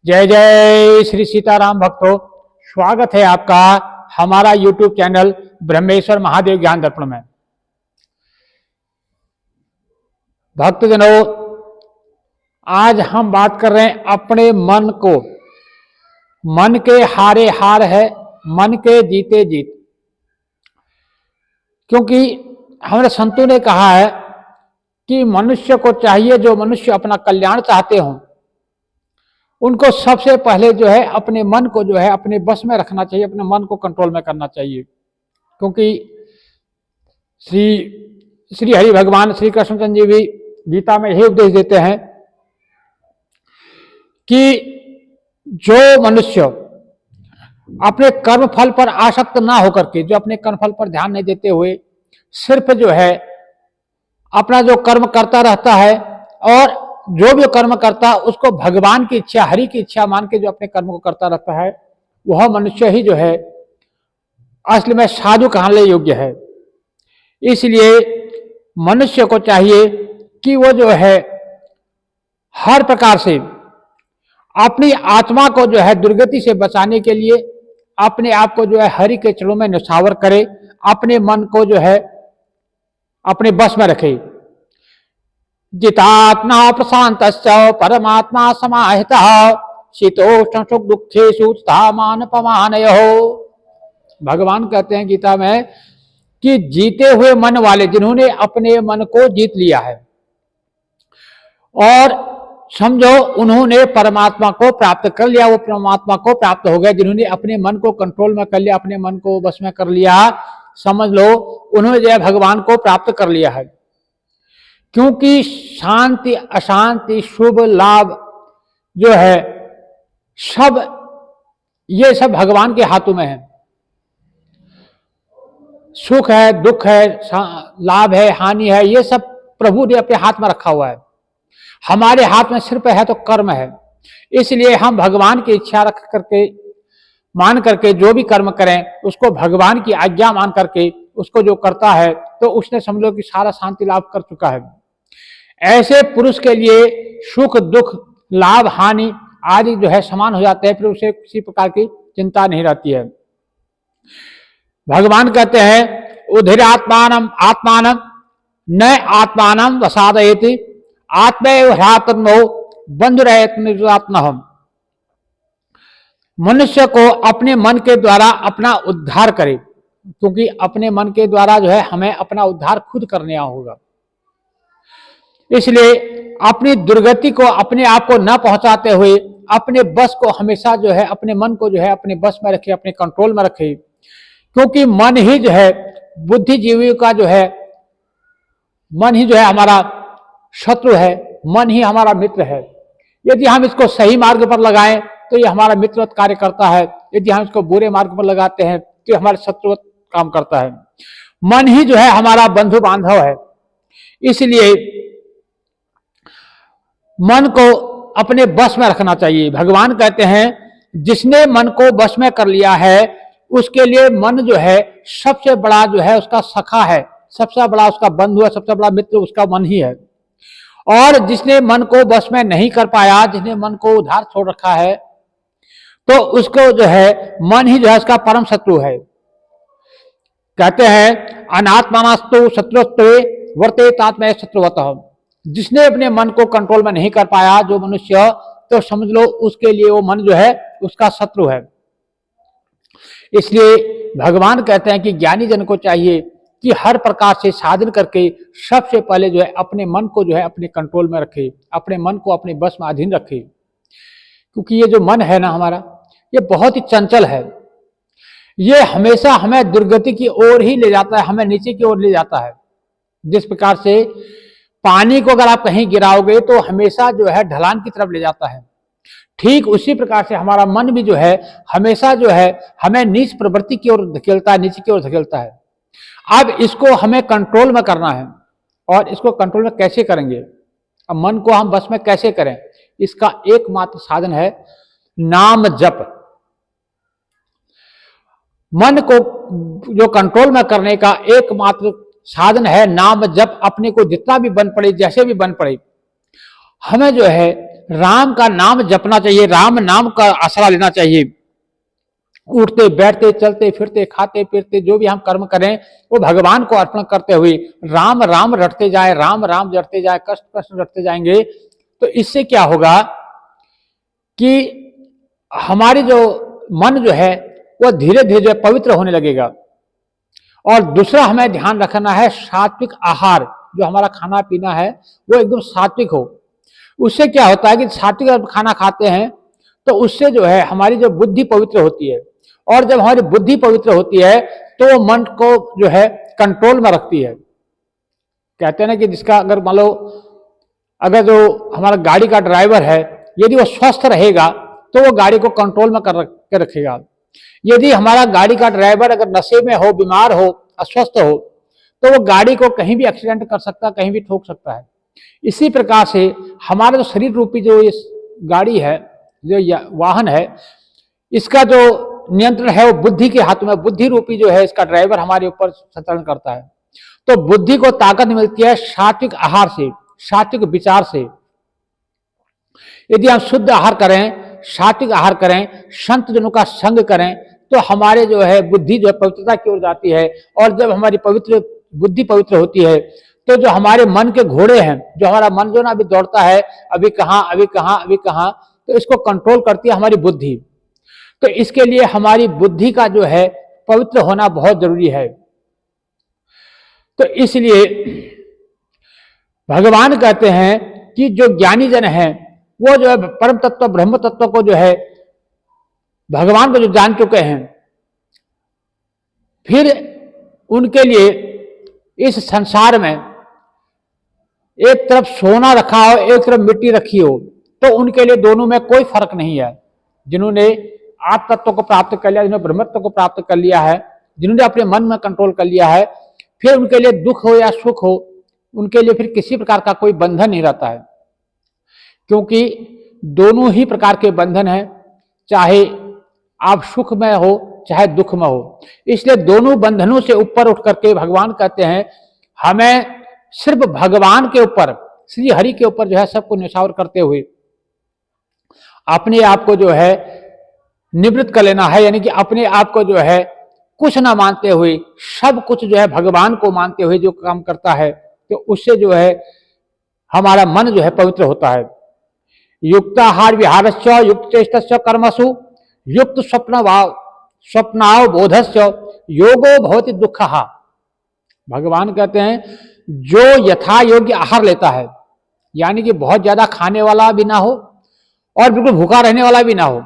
जय जय श्री सीताराम भक्तों, स्वागत है आपका हमारा YouTube चैनल ब्रह्मेश्वर महादेव ज्ञान दर्पण में। भक्तजनों, आज हम बात कर रहे हैं अपने मन को। मन के हारे हार है, मन के जीते जीत। क्योंकि हमारे संतों ने कहा है कि मनुष्य को चाहिए, जो मनुष्य अपना कल्याण चाहते हों, उनको सबसे पहले जो है अपने मन को जो है अपने बस में रखना चाहिए, अपने मन को कंट्रोल में करना चाहिए। क्योंकि श्री हरि भगवान श्री कृष्णचंद्र जी भी गीता में यही उपदेश देते हैं कि जो मनुष्य अपने कर्म फल पर आसक्त ना होकर के, जो अपने कर्म फल पर ध्यान नहीं देते हुए सिर्फ जो है अपना जो कर्म करता रहता है, और जो भी कर्म करता उसको भगवान की इच्छा, हरि की इच्छा मान के जो अपने कर्म को करता रहता है, वह मनुष्य ही जो है असली में साधु कहने योग्य है। इसलिए मनुष्य को चाहिए कि वो जो है हर प्रकार से अपनी आत्मा को जो है दुर्गति से बचाने के लिए अपने आप को जो है हरि के चरणों में न्यौछावर करे, अपने मन को जो है अपने बस में रखे। जितात्मा प्रशांत परमात्मा समाहितः शीतोष्ण सुख दुखेषु तथा मान पमानयो। भगवान कहते हैं गीता में कि जीते हुए मन वाले, जिन्होंने अपने मन को जीत लिया है और समझो उन्होंने परमात्मा को प्राप्त कर लिया, वो परमात्मा को प्राप्त हो गए। जिन्होंने अपने मन को कंट्रोल में कर लिया, अपने मन को बस में कर लिया, समझ लो उन्होंने जो है भगवान को प्राप्त कर लिया है। क्योंकि शांति अशांति शुभ लाभ जो है सब, ये सब भगवान के हाथों में है। सुख है, दुख है, लाभ है, हानि है, ये सब प्रभु ने अपने हाथ में रखा हुआ है। हमारे हाथ में सिर्फ है तो कर्म है। इसलिए हम भगवान की इच्छा रख करके, मान करके जो भी कर्म करें उसको भगवान की आज्ञा मान करके उसको जो करता है तो उसने समझ लो कि सारा शांति लाभ कर चुका है। ऐसे पुरुष के लिए सुख दुख लाभ हानि आदि जो है समान हो जाते हैं, फिर उसे किसी प्रकार की चिंता नहीं रहती है। भगवान कहते हैं उधिर आत्मानम आत्मानम न आत्मानम वसादयति आत्मैव ह्यात्मनो बंधुरयत्म। मनुष्य को अपने मन के द्वारा अपना उद्धार करे, क्योंकि अपने मन के द्वारा जो है हमें अपना उद्धार खुद करने होगा। इसलिए अपनी दुर्गति को अपने आप को न पहुंचाते हुए अपने बस को हमेशा जो है अपने मन को जो है अपने बस में रखे, अपने कंट्रोल में रखे। क्योंकि मन ही जो है बुद्धिजीवी का जो है, मन ही जो है हमारा शत्रु है, मन ही हमारा मित्र है। यदि हम इसको सही मार्ग पर लगाएं तो ये हमारा मित्रवत कार्य करता है, यदि हम इसको बुरे मार्ग पर लगाते हैं तो हमारे शत्रुवत काम करता है। मन ही जो है हमारा बंधु बांधव है। इसलिए मन को अपने बस में रखना चाहिए। भगवान कहते हैं जिसने मन को बस में कर लिया है उसके लिए मन जो है सबसे बड़ा जो है उसका सखा है, सबसे बड़ा उसका बंधु है, सबसे बड़ा मित्र उसका मन ही है। और जिसने मन को बस में नहीं कर पाया, जिसने मन को उधार छोड़ रखा है, तो उसको जो है मन ही जो है उसका परम शत्रु है। कहते हैं अनात्मानस्तु शत्रुस्त्वे वर्तेत आत्मैव शत्रुवतः। जिसने अपने मन को कंट्रोल में नहीं कर पाया जो मनुष्य, तो समझ लो उसके लिए वो मन जो है उसका शत्रु है। इसलिए भगवान कहते हैं कि ज्ञानी जन को चाहिए कि हर प्रकार से साधन करके सबसे पहले जो है अपने मन को जो है अपने कंट्रोल में रखे, अपने मन को अपने बस में अधीन रखे। क्योंकि ये जो मन है ना हमारा, ये बहुत ही चंचल है। ये हमेशा हमें दुर्गति की ओर ही ले जाता है, हमें नीचे की ओर ले जाता है। जिस प्रकार से पानी को अगर आप कहीं गिराओगे तो हमेशा जो है ढलान की तरफ ले जाता है, ठीक उसी प्रकार से हमारा मन भी जो है हमेशा जो है हमें नीच प्रवृत्ति की ओर धकेलता है, नीचे की ओर धकेलता है। अब इसको हमें कंट्रोल में करना है, और इसको कंट्रोल में कैसे करेंगे? अब मन को हम बस में कैसे करें? इसका एकमात्र साधन है नाम जप। मन को जो कंट्रोल में करने का एकमात्र साधन है नाम जप। अपने को जितना भी बन पड़े, जैसे भी बन पड़े, हमें जो है राम का नाम जपना चाहिए, राम नाम का आसरा लेना चाहिए। उठते बैठते चलते फिरते खाते पीते जो भी हम कर्म करें वो भगवान को अर्पण करते हुए राम राम रटते जाए, राम राम रटते जाए, कष्ट कष्ट रटते जाएंगे तो इससे क्या होगा कि हमारी जो मन जो है वह धीरे धीरे जो है पवित्र होने लगेगा। और दूसरा हमें ध्यान रखना है सात्विक आहार, जो हमारा खाना पीना है वो एकदम सात्विक हो। उससे क्या होता है कि सात्विक खाना खाते हैं तो उससे जो है हमारी जो बुद्धि पवित्र होती है, और जब हमारी बुद्धि पवित्र होती है तो वो मन को जो है कंट्रोल में रखती है। कहते हैं ना कि जिसका अगर मान लो अगर जो हमारा गाड़ी का ड्राइवर है यदि वो स्वस्थ रहेगा तो वो गाड़ी को कंट्रोल में कर रखेगा। यदि हमारा गाड़ी का ड्राइवर अगर नशे में हो, बीमार हो, अस्वस्थ हो तो वो गाड़ी को कहीं भी एक्सीडेंट कर सकता है, कहीं भी ठोक सकता है। इसी प्रकार से हमारा जो शरीर रूपी जो इस गाड़ी है, जो वाहन है, इसका जो नियंत्रण है वो बुद्धि के हाथ में, बुद्धि रूपी जो है इसका ड्राइवर हमारे ऊपर संचालन करता है। तो बुद्धि को ताकत मिलती है सात्विक आहार से, सात्विक विचार से। यदि हम शुद्ध आहार करें, सात्विक आहार करें, संत जनों का संग करें तो हमारे जो है बुद्धि जो है पवित्रता की ओर जाती है। और जब हमारी पवित्र बुद्धि पवित्र होती है तो जो हमारे मन के घोड़े हैं, जो हमारा मन जो ना अभी दौड़ता है अभी कहाँ अभी कहाँ अभी कहाँ, तो इसको कंट्रोल करती है हमारी बुद्धि। तो इसके लिए हमारी बुद्धि का जो है पवित्र होना बहुत जरूरी है। तो इसलिए भगवान कहते हैं कि जो ज्ञानी जन है वो जो है परम तत्व ब्रह्म तत्व को जो है भगवान को जो जान चुके हैं, फिर उनके लिए इस संसार में एक तरफ सोना रखा हो एक तरफ मिट्टी रखी हो तो उनके लिए दोनों में कोई फर्क नहीं है। जिन्होंने आत्म तत्व को प्राप्त कर लिया, जिन्होंने ब्रह्मत्व को प्राप्त कर लिया है, जिन्होंने अपने मन में कंट्रोल कर लिया है, फिर उनके लिए दुख हो या सुख हो उनके लिए फिर किसी प्रकार का कोई बंधन नहीं रहता है। क्योंकि दोनों ही प्रकार के बंधन हैं, चाहे आप सुख में हो चाहे दुख में हो। इसलिए दोनों बंधनों से ऊपर उठ करके भगवान कहते हैं हमें सिर्फ भगवान के ऊपर, श्री हरि के ऊपर जो है सबको निछावर करते हुए अपने आप को जो है निवृत्त कर लेना है। यानी कि अपने आप को जो है कुछ ना मानते हुए सब कुछ जो है भगवान को मानते हुए जो काम करता है तो उससे जो है हमारा मन जो है पवित्र होता है। युक्ताहार विहारस्य युक्त चेष्टस्य कर्मसु युक्त स्वप्नाव बोधस्य योगो भवति दुःखः। भगवान कहते हैं जो यथा योग्य आहार लेता है, यानी कि बहुत ज्यादा खाने वाला भी ना हो और बिल्कुल भूखा रहने वाला भी ना हो,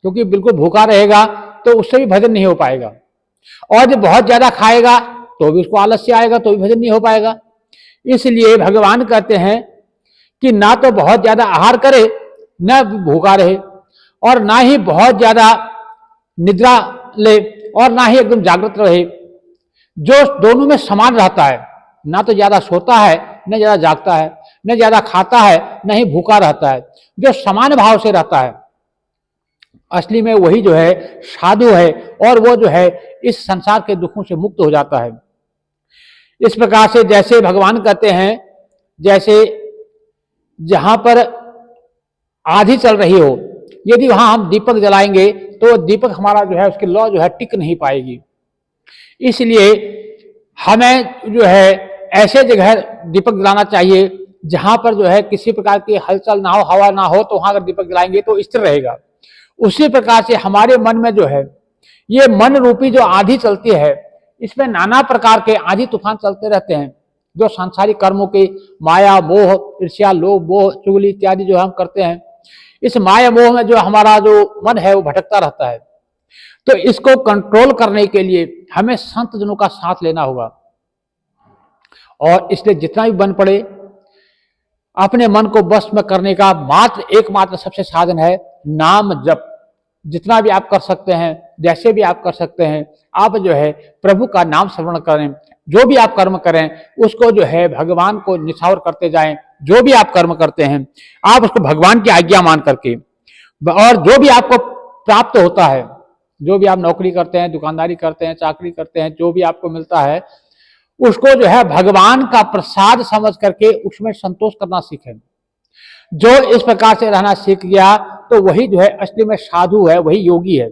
क्योंकि बिल्कुल भूखा रहेगा तो उससे भी भजन नहीं हो पाएगा, और जब बहुत ज्यादा खाएगा तो भी उसको आलस्य आएगा तो भी भजन नहीं हो पाएगा। इसलिए भगवान कहते हैं कि ना तो बहुत ज्यादा आहार करे न भूखा रहे, और ना ही बहुत ज्यादा निद्रा ले और ना ही एकदम जागृत रहे, जो दोनों में समान रहता है। ना तो ज्यादा सोता है न ज्यादा जागता है, न ज्यादा खाता है न ही भूखा रहता है, जो समान भाव से रहता है। असली में वही जो है साधु है और वो जो है इस संसार के दुखों से मुक्त हो जाता है। इस प्रकार से जैसे भगवान कहते हैं जैसे जहां पर आधी चल रही हो यदि वहां हम दीपक जलाएंगे तो दीपक हमारा जो है उसकी लौ जो है टिक नहीं पाएगी। इसलिए हमें जो है ऐसे जगह दीपक जलाना चाहिए जहां पर जो है किसी प्रकार की हलचल ना हो, हवा ना हो, तो वहां अगर दीपक जलाएंगे तो स्थिर रहेगा। उसी प्रकार से हमारे मन में जो है ये मन रूपी जो आंधी चलती है, इसमें नाना प्रकार के आंधी तूफान चलते रहते हैं, जो सांसारिक कर्मों के माया मोह ईर्ष्या लोभ मोह चुगली इत्यादि जो हम करते हैं, इस माया मोह में जो हमारा जो मन है वो भटकता रहता है। तो इसको कंट्रोल करने के लिए हमें संत जनों का साथ लेना होगा, और इसलिए जितना भी बन पड़े अपने मन को बस में करने का मात्र एकमात्र सबसे साधन है नाम जप। जितना भी आप कर सकते हैं, जैसे भी आप कर सकते हैं, आप जो है प्रभु का नाम श्रवण करें, जो भी आप कर्म करें उसको जो है भगवान को निछावर करते जाएं। जो भी आप कर्म करते हैं आप उसको भगवान की आज्ञा मान करके, और जो भी आपको प्राप्त होता है, जो भी आप नौकरी करते हैं, दुकानदारी करते हैं, चाकरी करते हैं, जो भी आपको मिलता है उसको जो है भगवान का प्रसाद समझ करके उसमें संतोष करना सीखें। जो इस प्रकार से रहना सीख गया तो वही जो है असली में साधु है, वही योगी है।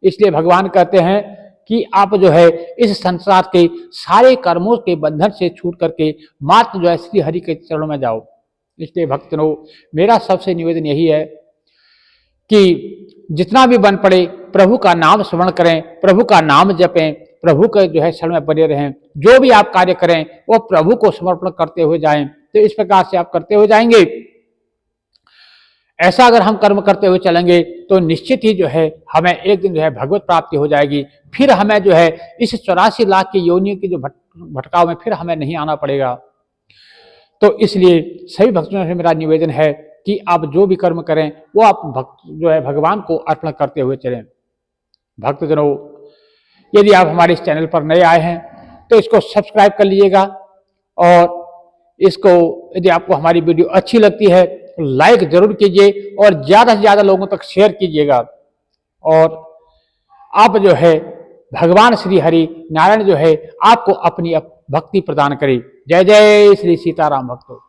इसलिए भगवान कहते हैं कि आप जो है इस संसार के सारे कर्मों के बंधन से छूट करके मात्र जो है श्री हरि के चरणों में जाओ। इसलिए भक्तजनों, मेरा सबसे निवेदन यही है कि जितना भी बन पड़े प्रभु का नाम स्मरण करें, प्रभु का नाम जपें, प्रभु के जो है शरण में बने रहें। जो भी आप कार्य करें वो प्रभु को समर्पण करते हुए जाएं। तो इस प्रकार से आप करते हुए जाएंगे। ऐसा अगर हम कर्म करते हुए चलेंगे तो निश्चित ही जो है हमें एक दिन जो है भगवत प्राप्ति हो जाएगी। फिर हमें जो है इस 84 लाख की योनियों की जो भटकाव में फिर हमें नहीं आना पड़ेगा। तो इसलिए सभी भक्तों से मेरा निवेदन है कि आप जो भी कर्म करें वो आप जो है भगवान को अर्पण करते हुए चलें। भक्तजनों, यदि आप हमारे इस चैनल पर नए आए हैं तो इसको सब्सक्राइब कर लीजिएगा, और इसको यदि आपको हमारी वीडियो अच्छी लगती है तो लाइक जरूर कीजिए और ज़्यादा से ज़्यादा लोगों तक शेयर कीजिएगा। और आप जो है भगवान श्री हरि नारायण जो है आपको अपनी भक्ति प्रदान करे। जय जय श्री सीताराम भक्तों।